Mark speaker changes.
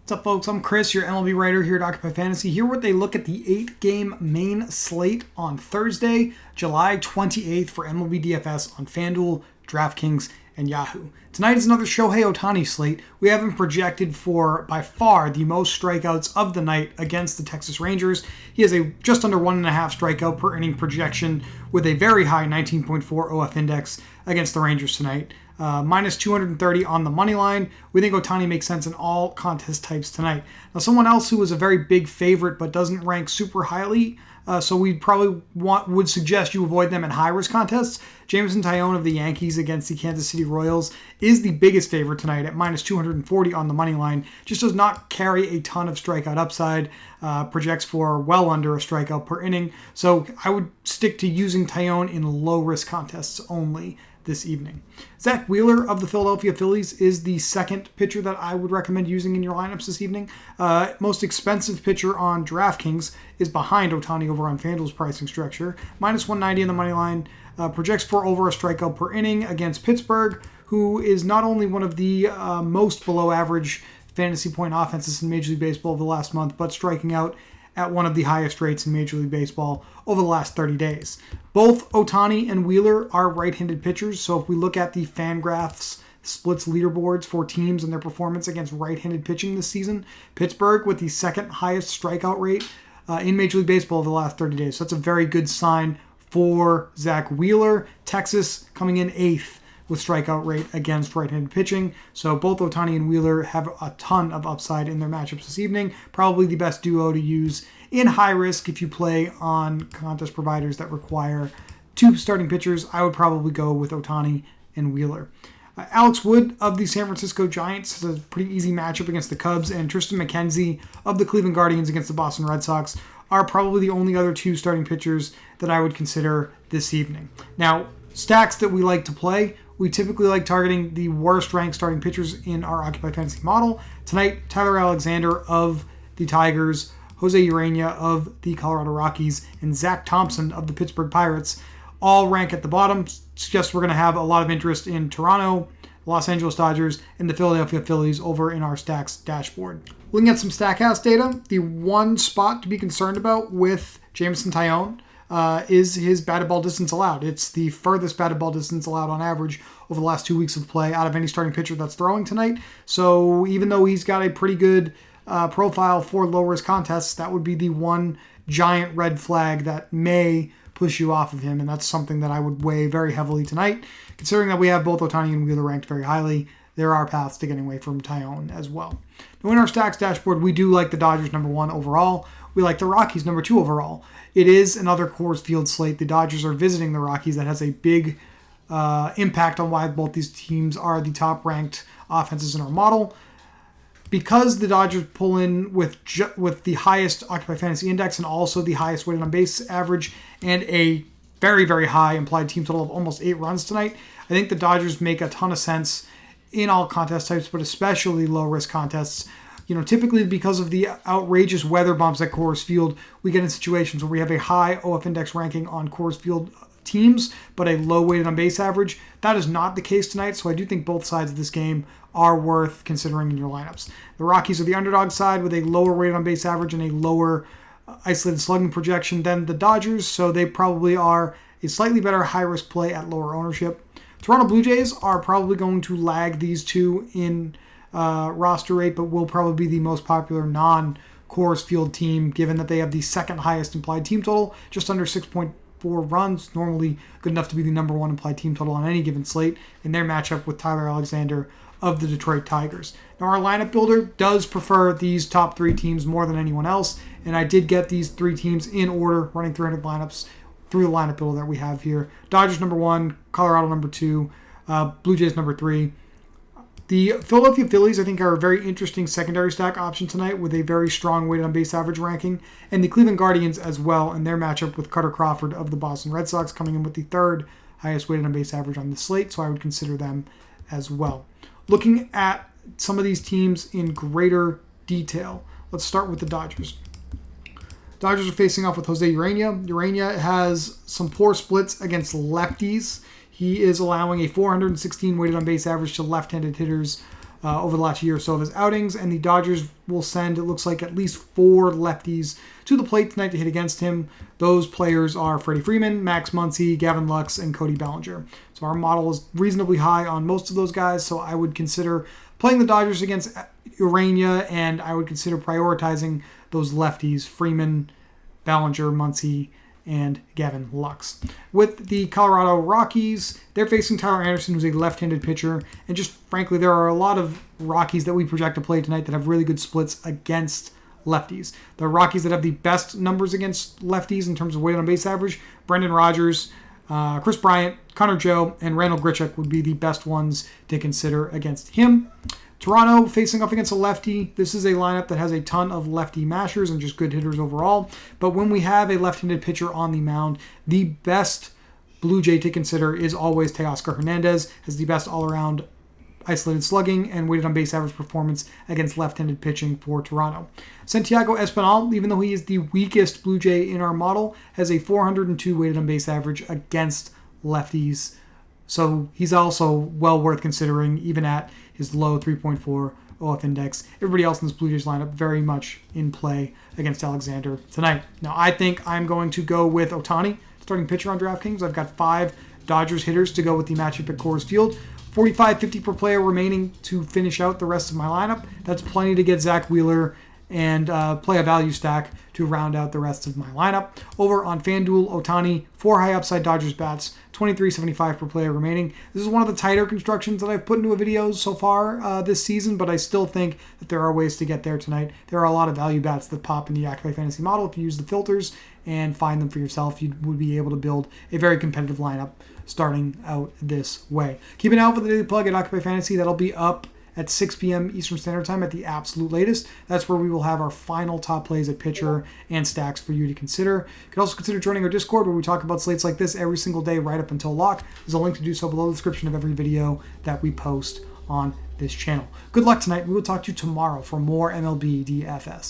Speaker 1: What's up, folks? I'm Chris, your MLB writer here at Occupy Fantasy. Here with a look at the 8-game main slate on Thursday, July 28th for MLB DFS on FanDuel, DraftKings, and Yahoo. Tonight is another Shohei Ohtani slate. We have him projected for, by far, the most strikeouts of the night against the Texas Rangers. He has a just under 1.5 strikeout per inning projection with a very high 19.4 OF index against the Rangers tonight. Minus 230 on the money line. We think Ohtani makes sense in all contest types tonight. Now, someone else who was a very big favorite but doesn't rank super highly, so we probably would suggest you avoid them in high-risk contests. Jameson Tyone of the Yankees against the Kansas City Royals is the biggest favorite tonight at minus 240 on the money line. Just does not carry a ton of strikeout upside. Projects for well under a strikeout per inning. So I would stick to using Tyone in low-risk contests only this evening. Zach Wheeler of the Philadelphia Phillies is the second pitcher that I would recommend using in your lineups this evening. Most expensive pitcher on DraftKings is behind Ohtani over on FanDuel's pricing structure. Minus 190 on the money line. Projects for over a strikeout per inning against Pittsburgh, who is not only one of the most below average fantasy point offenses in Major League Baseball over the last month, but striking out at one of the highest rates in Major League Baseball over the last 30 days. Both Ohtani and Wheeler are right-handed pitchers, so if we look at the FanGraphs splits leaderboards for teams and their performance against right-handed pitching this season, Pittsburgh with the second highest strikeout rate in Major League Baseball over the last 30 days. So that's a very good sign for Zach Wheeler. Texas coming in 8th with strikeout rate against right-handed pitching. So both Ohtani and Wheeler have a ton of upside in their matchups this evening. Probably the best duo to use in high risk if you play on contest providers that require two starting pitchers. I would probably go with Ohtani and Wheeler. Alex Wood of the San Francisco Giants has a pretty easy matchup against the Cubs, and Tristan McKenzie of the Cleveland Guardians against the Boston Red Sox are probably the only other two starting pitchers that I would consider this evening. Now, stacks that we like to play, we typically like targeting the worst ranked starting pitchers in our Occupy Fantasy model. Tonight, Tyler Alexander of the Tigers, Jose Urena of the Colorado Rockies, and Zach Thompson of the Pittsburgh Pirates all rank at the bottom. Suggests we're going to have a lot of interest in Toronto, Los Angeles Dodgers, and the Philadelphia Phillies over in our stacks dashboard. Looking at some StatCast data, the one spot to be concerned about with Jameson Tyone is his batted ball distance allowed. It's the furthest batted ball distance allowed on average over the last 2 weeks of play out of any starting pitcher that's throwing tonight. So even though he's got a pretty good profile for low-risk contests, that would be the one giant red flag that may push you off of him, and that's something that I would weigh very heavily tonight. Considering that we have both Ohtani and Wheeler ranked very highly, there are paths to getting away from Tyone as well. Now in our stacks dashboard, we do like the Dodgers number 1 overall. We like the Rockies number 2 overall. It is another Coors Field slate. The Dodgers are visiting the Rockies. That has a big impact on why both these teams are the top-ranked offenses in our model. Because the Dodgers pull in with the highest Occupy Fantasy Index and also the highest weighted on base average and a very, very high implied team total of almost 8 runs tonight, I think the Dodgers make a ton of sense in all contest types, but especially low-risk contests. You know, typically because of the outrageous weather bumps at Coors Field, we get in situations where we have a high OF index ranking on Coors Field teams, but a low weighted on base average. That is not the case tonight, so I do think both sides of this game are worth considering in your lineups. The Rockies are the underdog side with a lower weighted on base average and a lower isolated slugging projection than the Dodgers, so they probably are a slightly better high-risk play at lower ownership. Toronto Blue Jays are probably going to lag these two in roster rate, but will probably be the most popular non-Coors Field team, given that they have the second highest implied team total, just under 6.4 runs, normally good enough to be the number 1 implied team total on any given slate, in their matchup with Tyler Alexander of the Detroit Tigers. Now, our lineup builder does prefer these top 3 teams more than anyone else, and I did get these 3 teams in order, running 300 lineups through the lineup builder that we have here. Dodgers number 1, Colorado number 2, Blue Jays number 3. The Philadelphia Phillies, I think, are a very interesting secondary stack option tonight with a very strong weighted on base average ranking, and the Cleveland Guardians as well in their matchup with Carter Crawford of the Boston Red Sox, coming in with the 3rd highest weighted on base average on the slate, so I would consider them as well. Looking at some of these teams in greater detail, let's start with the Dodgers. Dodgers are facing off with Jose Urena. Urena has some poor splits against lefties. He is allowing a 416 weighted on base average to left-handed hitters over the last year or so of his outings, and the Dodgers will send, it looks like, at least 4 lefties to the plate tonight to hit against him. Those players are Freddie Freeman, Max Muncy, Gavin Lux, and Cody Bellinger. So our model is reasonably high on most of those guys, so I would consider playing the Dodgers against Urania, and I would consider prioritizing those lefties, Freeman, Bellinger, Muncy, and Gavin Lux. With the Colorado Rockies, they're facing Tyler Anderson, who's a left-handed pitcher, and just frankly, there are a lot of Rockies that we project to play tonight that have really good splits against lefties. The Rockies that have the best numbers against lefties in terms of weighted on base average, Brendan Rodgers, Chris Bryant, Connor Joe, and Randall Grichuk would be the best ones to consider against him. Toronto facing off against a lefty. This is a lineup that has a ton of lefty mashers and just good hitters overall. But when we have a left-handed pitcher on the mound, the best Blue Jay to consider is always Teoscar Hernandez, has the best all-around isolated slugging and weighted on base average performance against left-handed pitching for Toronto. Santiago Espinal, even though he is the weakest Blue Jay in our model, has a 402 weighted on base average against lefties. So he's also well worth considering, even at his low 3.4 OF index. Everybody else in this Blue Jays lineup very much in play against Alexander tonight. Now, I think I'm going to go with Ohtani, starting pitcher on DraftKings. I've got 5 Dodgers hitters to go with the matchup at Coors Field. 45.50 per player remaining to finish out the rest of my lineup. That's plenty to get Zach Wheeler and play a value stack to round out the rest of my lineup. Over on FanDuel, Ohtani, 4 high upside Dodgers bats, 23.75 per player remaining. This is one of the tighter constructions that I've put into a video so far this season, but I still think that there are ways to get there tonight. There are a lot of value bats that pop in the Yahoo Fantasy model. If you use the filters and find them for yourself, you would be able to build a very competitive lineup starting out this way. Keep an eye out for the daily plug at Occupy Fantasy. That'll be up at 6 p.m. Eastern Standard Time at the absolute latest. That's where we will have our final top plays at pitcher and stacks for you to consider. You can also consider joining our Discord, where we talk about slates like this every single day right up until lock. There's a link to do so below the description of every video that we post on this channel. Good luck tonight. We will talk to you tomorrow for more MLB DFS.